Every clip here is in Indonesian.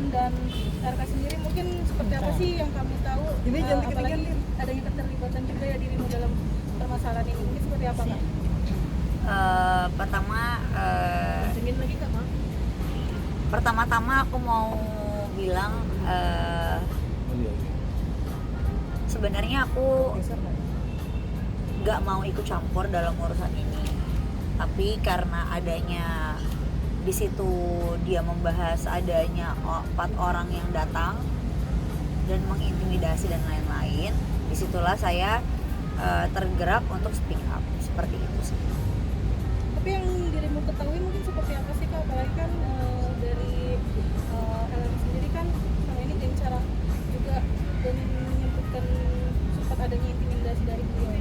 dan RK sendiri mungkin seperti apa sih yang kami tahu? Apalagi adanya keterlibatan juga ya dirimu dalam permasalahan ini, mungkin seperti apa Kak? Pertama-tama aku mau bilang sebenarnya aku nggak mau ikut campur dalam urusan ini, tapi karena adanya di situ dia membahas adanya 4 orang yang datang dan mengintimidasi dan lain-lain, disitulah saya tergerak untuk speak up seperti itu sih. Tapi yang dirimu ketahui mungkin seperti apa sih Kak? Apalagi kan dari LM sendiri kan selama ini gencar juga dan menyebutkan sempat adanya intimidasi dari beliau.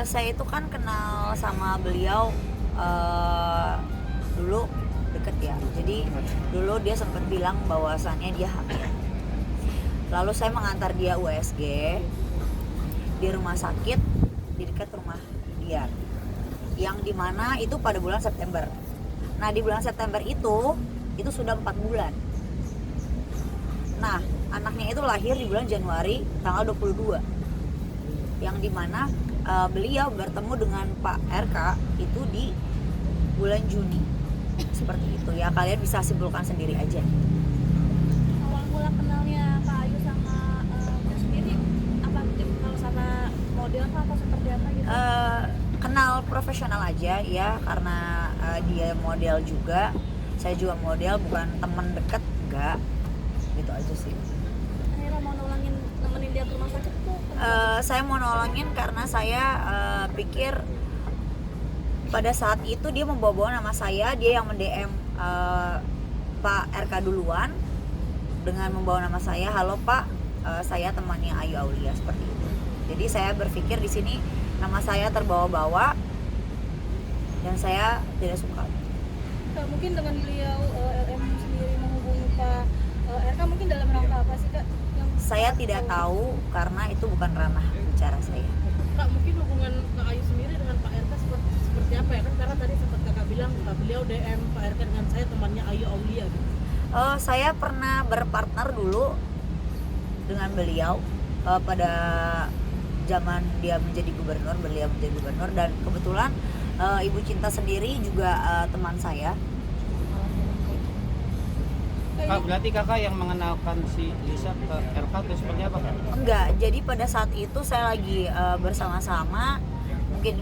Saya itu kan kenal sama beliau dulu deket ya, jadi dulu dia sempat bilang bahwasannya dia hamil. Lalu saya mengantar dia USG di rumah sakit di dekat rumah dia, yang dimana itu pada bulan September. Nah di bulan September itu sudah 4 bulan. Nah anaknya itu lahir di bulan Januari tanggal 22, yang dimana beliau bertemu dengan Pak RK itu di bulan Juni. Seperti itu ya, kalian bisa simpulkan sendiri aja. Awal mula kenalnya Kak Ayu sama dia sendiri apa gitu? Kalau sama model atau seperti apa gitu? Kenal profesional aja ya, karena dia model juga, saya juga model, bukan teman deket, enggak, gitu aja sih. Akhirnya mau nemenin dia ke rumah sakit tuh? Saya mau nolongin karena saya pikir pada saat itu dia membawa nama saya, dia yang mendm Pak RK duluan dengan membawa nama saya, halo Pak, saya temannya Ayu Aulia, seperti itu. Jadi saya berpikir di sini nama saya terbawa-bawa dan saya tidak suka. Mungkin dengan beliau LM sendiri menghubungi Pak RK mungkin dalam rangka apa sih Kak? Saya tidak tahu karena itu bukan ranah bicara saya. Kak, mungkin hubungan Kak Ayu sendiri dengan Pak RK seperti apa ya? Kan karena tadi sempat Kakak bilang beliau DM Pak RK dengan saya temannya Ayu Aulia gitu. Saya pernah berpartner dulu dengan beliau pada zaman dia menjadi gubernur, beliau menjadi gubernur, dan kebetulan Ibu Cinta sendiri juga teman saya. Kak, berarti kakak yang mengenalkan si Lisa ke RK itu seperti apa Kak? Enggak, jadi pada saat itu saya lagi bersama-sama, mungkin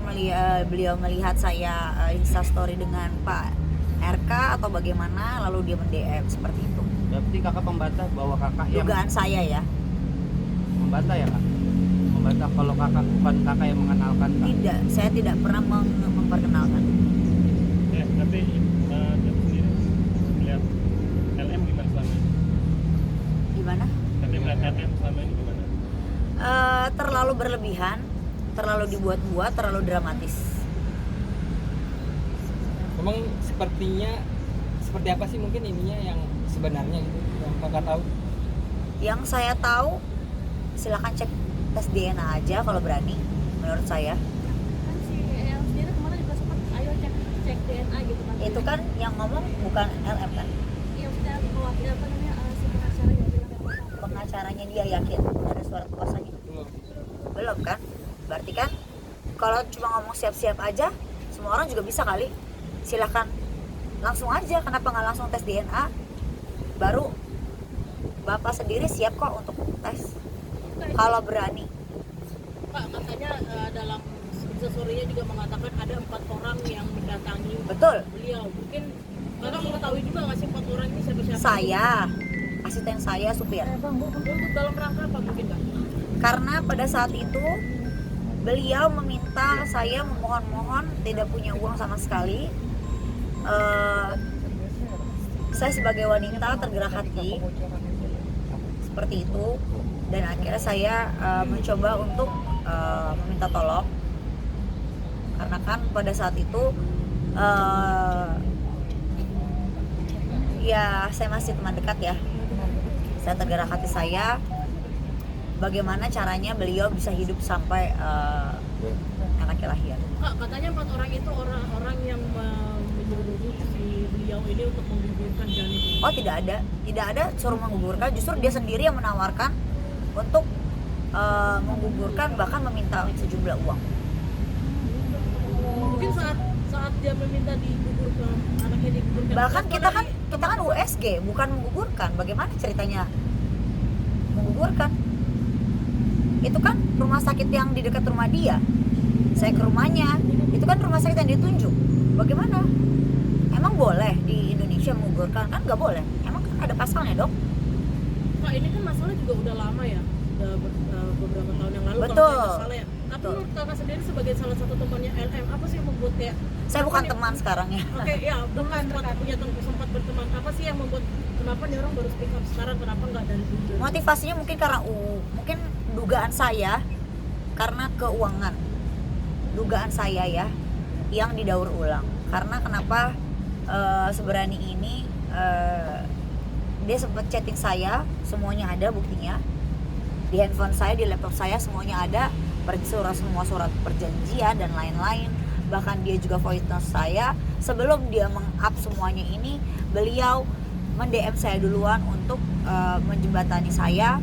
beliau melihat saya instastory dengan Pak RK atau bagaimana, lalu dia mendm seperti itu. Berarti kakak membantah bahwa kakak yang Dugaan saya ya. membantah ya Kak? Membantah kalau kakak bukan kakak yang mengenalkan Kak? Tidak, saya tidak pernah memperkenalkan. Ya, tapi Jam sendiri melihat LM gimana selama ini? Gimana? Tapi melihat LM selama ini gimana? Terlalu berlebihan, terlalu dibuat-buat, terlalu dramatis. Memang seperti apa sih mungkin ininya yang sebenarnya gitu yang kakak tahu? Yang saya tahu, silakan cek tes DNA aja kalau berani, menurut saya. Kan si El sendiri kemarin juga sempat ayo cek DNA gitu kan? Itu kan yang ngomong bukan LM kan? Iya, maksudnya mewakili apa namanya si pengacara ya bilang apa? Pengacaranya dia yakin ada surat kuasanya? Belum kan? Berarti kan kalau cuma ngomong siap-siap aja, semua orang juga bisa kali. Silahkan langsung aja, kenapa nggak langsung tes DNA? Baru Bapak sendiri siap kok untuk tes kalau berani. Pak, katanya dalam story-nya juga mengatakan ada 4 orang yang mendatangi Betul. beliau. Mungkin kakak mengetahui juga nggak sih 4 orang ini siapa-siapa? Saya, asisten saya, supir. Untuk dalam rangka apa mungkin Kak? Karena pada saat itu beliau meminta saya memohon-mohon, tidak punya uang sama sekali. Saya sebagai wanita tergerak hati seperti itu, dan akhirnya saya mencoba untuk meminta tolong, karena kan pada saat itu ya saya masih teman dekat ya. Saya tergerak hati saya, bagaimana caranya beliau bisa hidup sampai anaknya lahir. Kak, katanya 4 orang itu orang-orang yang menyuruh si beliau ini untuk menggugurkan janin? Oh tidak ada suruh menggugurkan, justru dia sendiri yang menawarkan untuk menggugurkan, bahkan meminta sejumlah uang. Mungkin saat dia meminta digugurkan, anaknya digugurkan. Bahkan kita kan USG bukan menggugurkan. Bagaimana ceritanya menggugurkan? Itu kan rumah sakit yang di dekat rumah dia. Saya ke rumahnya, itu kan rumah sakit yang ditunjuk. Bagaimana? Emang boleh di Indonesia menggugurkan? Kan nggak boleh. Emang kan ada pasalnya dong. Pak, ini kan masalah juga udah lama ya, udah beberapa tahun yang lalu. Betul. Kalau saya nggak salah ya. Tapi Betul. menurut kakak sendiri sebagai salah satu temannya LM, apa sih yang membuat kayak Saya bukan apa nih? teman sekarang ya. Oke, ya bukan sempat berteman. Apa sih yang membuat kenapa nih orang baru speak up sekarang? Kenapa nggak dari dulu? Motivasinya mungkin karena mungkin dugaan saya karena keuangan. Dugaan saya ya yang didaur ulang. Karena kenapa seberani ini dia sempat chatting saya, semuanya ada buktinya. Di handphone saya, di laptop saya semuanya ada, semua surat perjanjian dan lain-lain. Bahkan dia juga voice note saya. Sebelum dia meng-up semuanya ini, beliau men-DM saya duluan untuk menjembatani saya,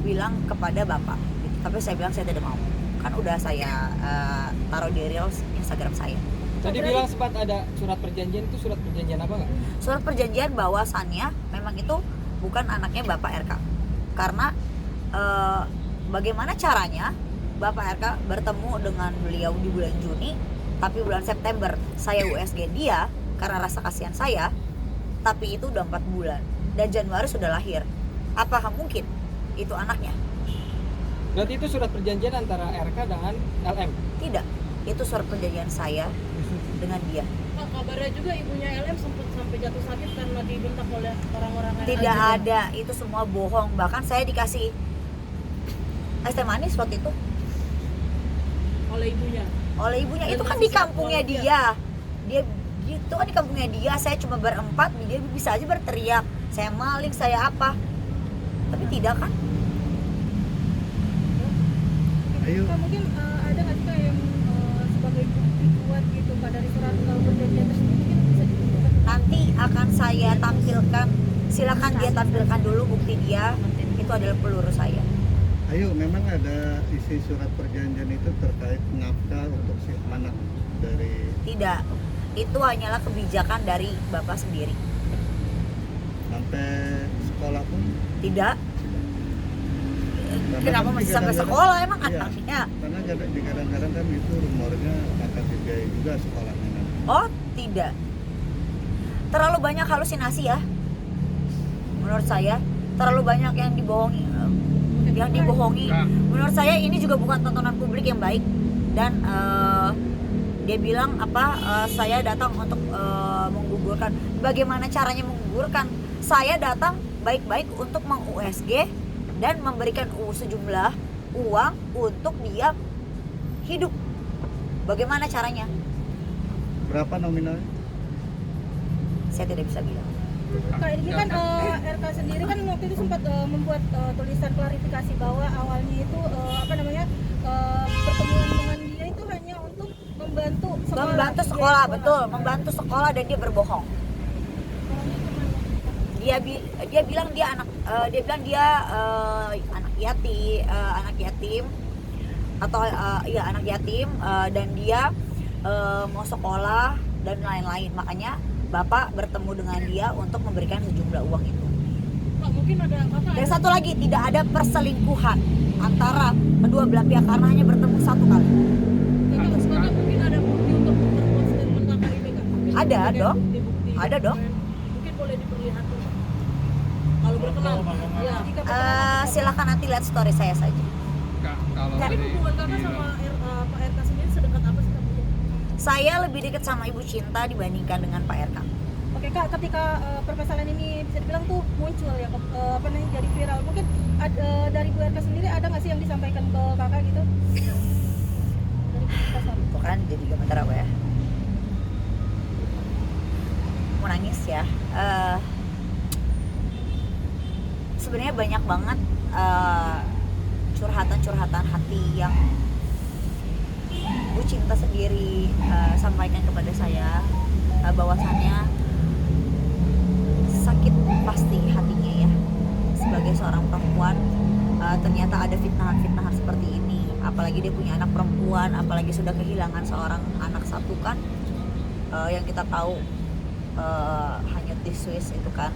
bilang kepada bapak. Tapi saya bilang saya tidak mau. Kan udah saya taruh di reels Instagram saya. Tadi bilang sempat ada surat perjanjian, itu surat perjanjian apa nggak? Surat perjanjian bahwasannya memang itu bukan anaknya Bapak RK. Karena bagaimana caranya Bapak RK bertemu dengan beliau di bulan Juni, tapi bulan September saya USG dia karena rasa kasihan saya, tapi itu udah 4 bulan dan Januari sudah lahir. Apakah mungkin itu anaknya? Berarti itu surat perjanjian antara RK dengan LM? Tidak, itu surat perjanjian saya dengan dia. Pak, kabarnya juga ibunya LM sempat sampai jatuh sakit karena dibentak oleh orang-orang yang Tidak ada, itu semua bohong. Bahkan saya dikasih es teh manis waktu itu oleh ibunya. oleh ibunya. Dan Itu kan masih di kampungnya siap dia. Itu kan di kampungnya dia. Saya cuma berempat, dia bisa aja berteriak saya maling, saya apa, tapi tidak kan. Ayo. Kak, mungkin ada nggak sih Kak yang sebagai bukti kuat gitu Kak dari surat perjanjian tersebut, mungkin bisa ditunjukkan? Nanti akan saya tampilkan, silakan dia tampilkan dulu bukti dia. Itu adalah peluru saya. Ayo, memang ada isi surat perjanjian itu terkait nafkah untuk si anak dari Tidak, itu hanyalah kebijakan dari bapak sendiri. sampai sekolah pun Tidak. Karena Kenapa kan masih sampai digadang-gadang- sekolah emang Iya. anaknya? karena kadang-kadang kan itu rumornya akan dibiayai juga sekolahnya nanti. Oh tidak, terlalu banyak halusinasi ya. Menurut saya terlalu banyak yang dibohongi. Menurut saya ini juga bukan tontonan publik yang baik. Dan dia bilang saya datang untuk menggugurkan. Bagaimana caranya menggugurkan? Saya datang baik-baik untuk meng-USG dan memberikan sejumlah uang untuk dia hidup. Bagaimana caranya? Berapa nominalnya? Saya tidak bisa bilang. Kak, ini kan RK sendiri kan waktu itu sempat membuat tulisan klarifikasi bahwa awalnya itu pertemuan dengan dia itu hanya untuk membantu sekolah. Betul, membantu sekolah, dan dia berbohong. Dia bilang dia anak yatim atau anak yatim, dan dia mau sekolah dan lain-lain. Makanya bapak bertemu dengan dia untuk memberikan sejumlah uang itu. Pak, mungkin ada kakak. Dan satu lagi, tidak ada perselingkuhan antara kedua belah pihak karena hanya bertemu satu kali. Kakak mungkin ada bukti untuk memperkuat statement kakak ini Kak? Mungkin Ada dong. bukti-bukti. Ada dong. Mungkin boleh diperlihatkan Kak. Kalau berkenan. Ya. Silakan nanti lihat story saya saja. Kalau Tapi hubungan kakak sama Pak RK sendiri sedekat apa sih Kak? Saya lebih dekat sama Ibu Cinta dibandingkan dengan Pak RK. Oke Kak, ketika permasalahan ini bisa dibilang tuh muncul ya, jadi viral. Mungkin dari Bu RK sendiri ada nggak sih yang disampaikan ke kakak gitu? Dari pasar. Tuh kan jadi gemetar apa ya? Mau nangis ya. Sebenarnya banyak banget curhatan hati yang Bu Cinta sendiri sampaikan kepada saya, bahwasannya apalagi dia punya anak perempuan, apalagi sudah kehilangan seorang anak satu kan, yang kita tahu hanyut di Swiss itu kan,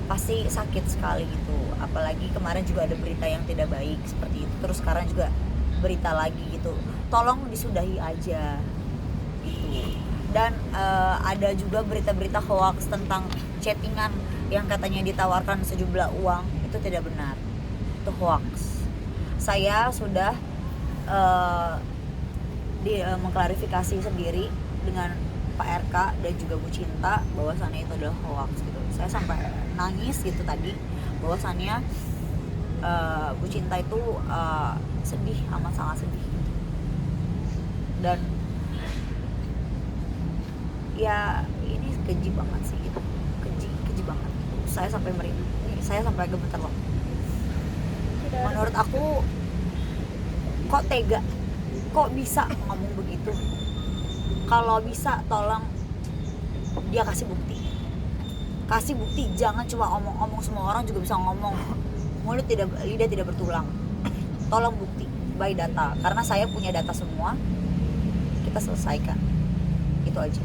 pasti sakit sekali gitu. Apalagi kemarin juga ada berita yang tidak baik seperti itu, terus sekarang juga berita lagi gitu. Tolong disudahi aja gitu. Dan ada juga berita-berita hoax tentang chattingan yang katanya ditawarkan sejumlah uang, itu tidak benar, itu hoax. Saya sudah mengklarifikasi sendiri dengan Pak RK dan juga Bu Cinta bahwasannya itu adalah hoax gitu. Saya sampai nangis gitu tadi bahwasannya Bu Cinta itu sedih, amat sangat sedih. Dan ya ini keji banget sih gitu, keji banget. Saya sampai merinding, saya sampai gemetar loh. Menurut aku kok tega, kok bisa ngomong begitu. Kalau bisa tolong dia kasih bukti, jangan cuma omong-omong. Semua orang juga bisa ngomong, lidah tidak bertulang. Tolong bukti by data, karena saya punya data semua, kita selesaikan, itu aja.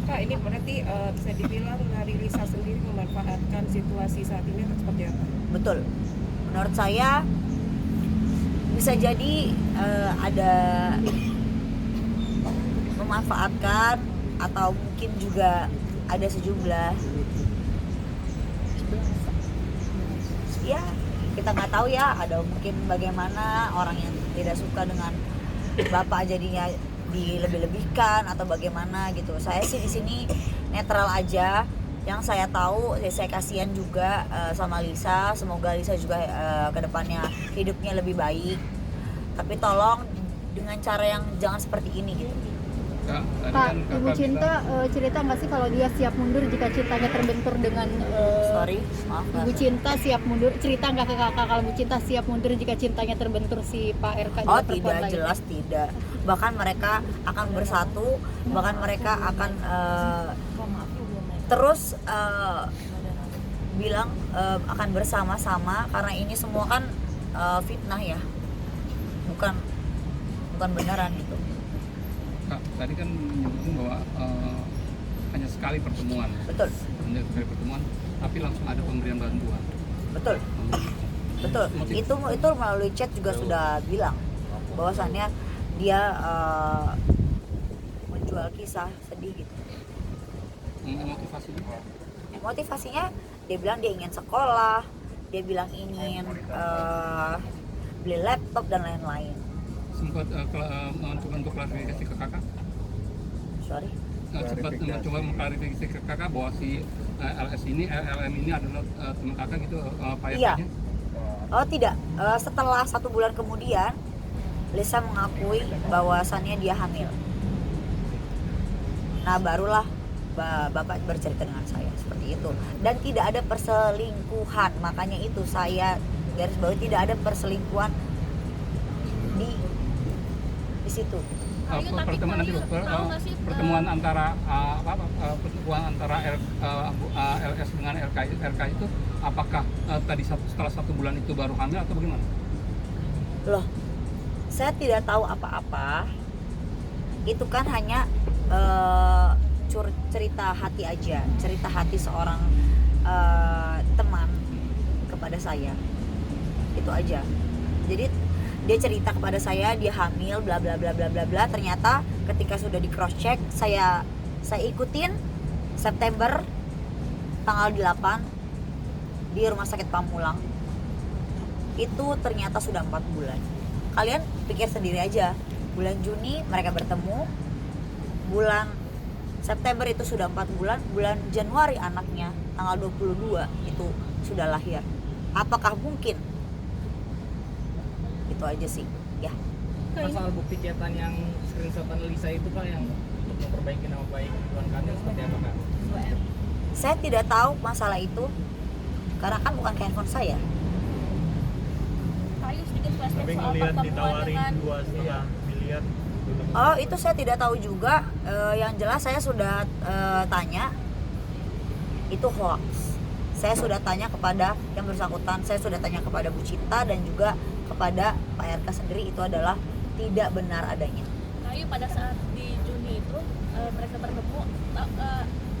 Kak, ini berarti bisa dibilang dari Lisa sendiri memanfaatkan situasi saat ini seperti apa? Betul, menurut saya bisa jadi ada memanfaatkan, atau mungkin juga ada sejumlah, ya kita nggak tahu ya, ada mungkin bagaimana orang yang tidak suka dengan bapak jadinya dilebih-lebihkan atau bagaimana gitu. Saya sih di sini netral aja. Yang saya tahu, saya kasihan juga sama Lisa. Semoga Lisa juga kedepannya hidupnya lebih baik. Tapi tolong dengan cara yang jangan seperti ini gitu. Kak, Ibu Cinta cerita nggak sih kalau dia siap mundur jika cintanya terbentur dengan Sorry, maaf. Ibu Cinta siap mundur, cerita nggak ke kakak kalau Ibu Cinta siap mundur jika cintanya terbentur si Pak RK? Oh tidak, jelas tidak. Bahkan mereka akan bersatu, bahkan mereka akan terus bilang akan bersama-sama, karena ini semua kan fitnah ya, bukan benaran gitu. Kak, tadi kan menyebutkan bahwa hanya sekali pertemuan. Betul. Hanya sekali pertemuan, tapi langsung ada pemberian bantuan. Betul. Itu melalui chat juga sudah bilang bahwasannya dia menjual kisah sedih gitu. Motivasinya dia bilang dia ingin sekolah, dia bilang ingin beli laptop dan lain-lain. Sempat mencoba untuk klarifikasi ke kakak? Sorry? Sempat mencoba mengklarifikasi ke kakak bahwa si LM ini adalah teman kakak gitu, Pak RK-nya? Iya. Oh tidak, setelah 1 bulan kemudian Lisa mengakui bahwasannya dia hamil. Nah barulah bapak bercerita dengan saya seperti itu. Dan tidak ada perselingkuhan, makanya itu saya garis bawahi, tidak ada perselingkuhan di situ. Pertemuan nanti pertemuan antara pertemuan antara LS dengan RK itu apakah tadi setelah 1 bulan itu baru hamil atau bagaimana? Loh, saya tidak tahu apa-apa. Itu kan hanya cerita hati aja, cerita hati seorang teman kepada saya, itu aja. Jadi dia cerita kepada saya dia hamil bla bla bla bla bla bla. Ternyata ketika sudah di cross check, saya ikutin September tanggal 8 di rumah sakit Pamulang, itu ternyata sudah 4 bulan. Kalian pikir sendiri aja, bulan Juni mereka bertemu, bulan September itu sudah 4 bulan, bulan Januari anaknya tanggal 22 itu sudah lahir. Apakah mungkin? Itu aja sih ya. Masalah bukti chatan yang screenshotan Lisa itu Kak, yang untuk memperbaiki nama baik Ridwan Kamil seperti apa Kak? Saya tidak tahu masalah itu karena kan bukan ke handphone saya. Kayu sedikit flashback Tapi soal ngelihat pertemuan ditawarin dengan 2,5 miliar. Oh itu saya tidak tahu juga. Yang jelas saya sudah tanya, itu hoax. Saya sudah tanya kepada yang bersangkutan, saya sudah tanya kepada Bu Cinta dan juga kepada Pak RK sendiri itu adalah tidak benar adanya. Kayu pada saat di Juni itu mereka bertemu,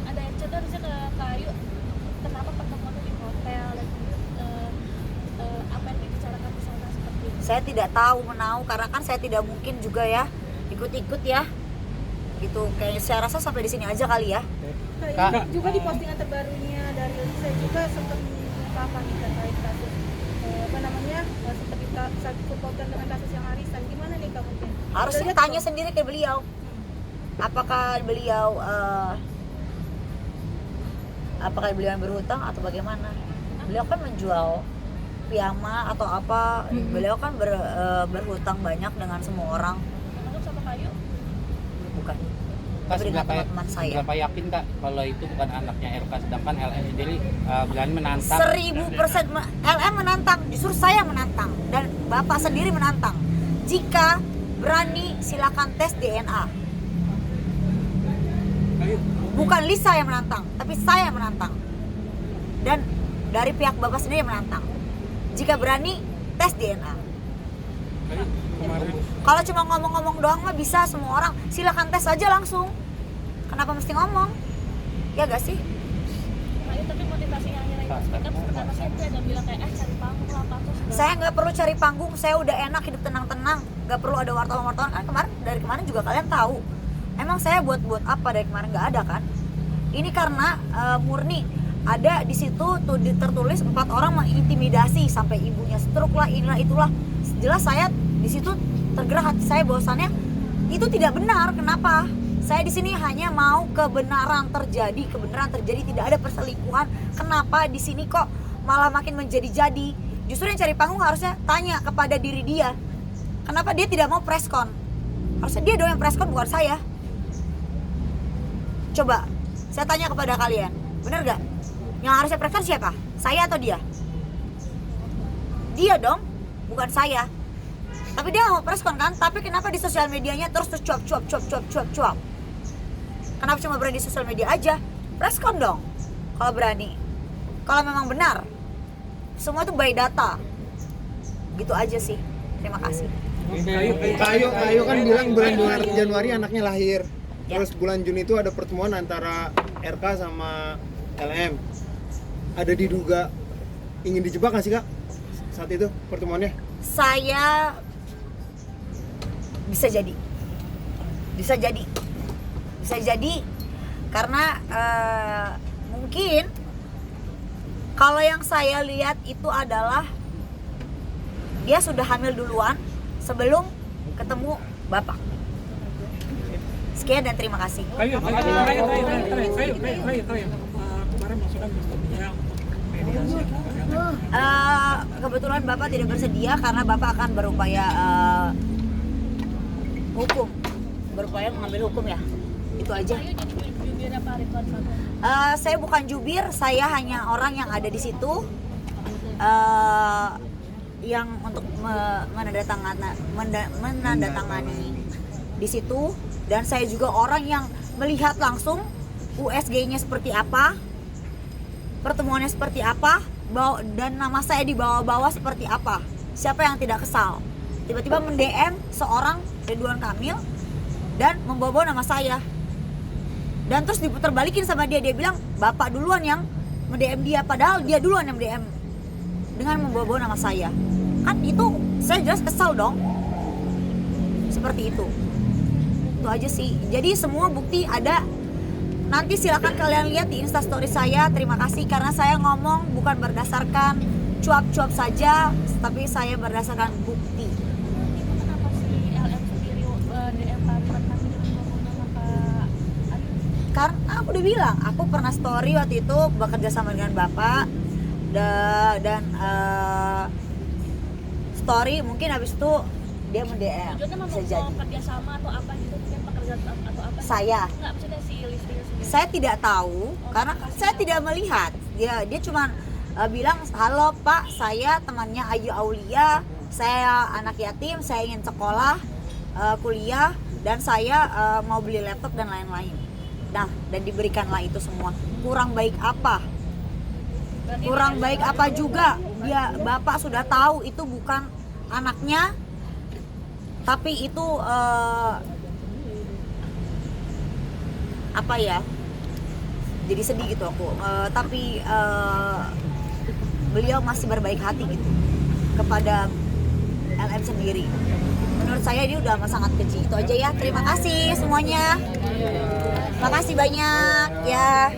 ada yang cerita harusnya ke Kayu kenapa pertemuan di hotel dan apa yang dibicarakan di sana seperti itu. Saya tidak tahu menau karena kan saya tidak mungkin juga ya ikut-ikut ya gitu. Kayak saya rasa sampai di sini aja kali ya. Kak, juga di postingan terbarunya dari saya juga sempat mengungkapkan terkait kasus apa namanya seperti supporter dengan kasus yang arisan. Gimana nih Kak mungkin? Harusnya tanya sendiri ke beliau. Apakah beliau yang berhutang atau bagaimana? Beliau kan menjual piyama atau apa? Beliau kan berhutang banyak dengan semua orang. Termasuk sama Kayu? Bukan. Kak, Tapi dengan teman-teman saya. seberapa yakin Kak kalau itu bukan anaknya RK, sedangkan LM sendiri berani menantang? 1000% LM menantang, justru saya menantang dan Bapak sendiri menantang. Jika berani silakan tes DNA. Bukan Lisa yang menantang, tapi saya yang menantang. Dan dari pihak Bapak sendiri yang menantang. Jika berani tes DNA. Kalau cuma ngomong-ngomong doang mah bisa semua orang, silakan tes aja langsung. Kenapa mesti ngomong? Ya gak sih? Kayu tapi motivasinya akhirnya itu kan sebenarnya saya ada bilang kayak cari panggung lah apa terus. Saya nggak perlu cari panggung, saya udah enak hidup tenang-tenang, nggak perlu ada wartawan-wartawan kan dari kemarin juga kalian tahu. Emang saya buat apa dari kemarin nggak ada kan? Ini karena murni ada di situ tuh tertulis 4 orang mengintimidasi sampai ibunya stroke lah inilah itulah. Jelas saya di situ tergerak hati saya bahwasannya itu tidak benar. Kenapa? Saya di sini hanya mau kebenaran terjadi, tidak ada perselingkuhan. Kenapa di sini kok malah makin menjadi-jadi? Justru yang cari panggung harusnya tanya kepada diri dia. Kenapa dia tidak mau preskon? Harusnya dia dong yang preskon, bukan saya. Coba, saya tanya kepada kalian, bener gak? Yang harusnya preskon siapa? Saya atau dia? Dia dong, bukan saya. Tapi dia mau preskon kan? Tapi kenapa di sosial medianya terus cuap? Kenapa cuma berani di sosial media aja? Preskon dong, kalau berani. Kalau memang benar, semua itu by data. Gitu aja sih. Terima kasih. Kayu kan bilang bulan Januari anaknya lahir. Ya. Terus bulan Juni itu ada pertemuan antara RK sama LM. Ada diduga ingin dijebak nggak sih Kak saat itu pertemuannya? Saya bisa jadi karena mungkin kalau yang saya lihat itu adalah dia sudah hamil duluan sebelum ketemu Bapak. Sekian dan terima kasih. Kayu. Kemarin masukkan bersedia Kebetulan Bapak tidak bersedia karena Bapak akan berupaya mengambil hukum ya. Itu aja. Saya bukan jubir, saya hanya orang yang ada di situ yang untuk menandatangani di situ, dan saya juga orang yang melihat langsung USG-nya seperti apa, pertemuannya seperti apa, dan nama saya dibawa-bawa seperti apa. Siapa yang tidak kesal? Tiba-tiba mend-DM seorang Ridwan Kamil dan membawa nama saya. Dan terus diputar balikin sama dia bilang Bapak duluan yang mend-DM dia, padahal dia duluan yang DM dengan membawa nama saya. Kan itu saya jelas kesal dong. Seperti itu. Itu aja sih. Jadi semua bukti ada. Nanti silakan kalian lihat di Instastory saya. Terima kasih karena saya ngomong bukan berdasarkan cuap-cuap saja, tapi saya berdasarkan bukti. Kenapa si LM sendiri DM Pak Kamil dengan Pak Ayu? Karena aku udah bilang, aku pernah story waktu itu bekerja sama dengan Bapak dan story mungkin habis itu dia mend-DM. Tujuannya Bisa mau jadi. kerja sama atau apa gitu, mungkin pekerjaan atau apa? Saya. Enggak, maksudnya si listingnya sendiri. Saya tidak tahu karena saya tidak melihat. Dia cuma bilang, "Halo Pak, saya temannya Ayu Aulia. Saya anak yatim, saya ingin sekolah, kuliah, dan saya mau beli laptop dan lain-lain." Nah, dan diberikanlah itu semua. Kurang baik apa? Kurang baik apa juga? Dia Bapak sudah tahu itu bukan anaknya, tapi itu apa ya, jadi sedih gitu aku. Tapi beliau masih berbaik hati gitu kepada LM sendiri. Menurut saya dia udah sangat keji. Itu aja ya, terima kasih semuanya, makasih banyak ya.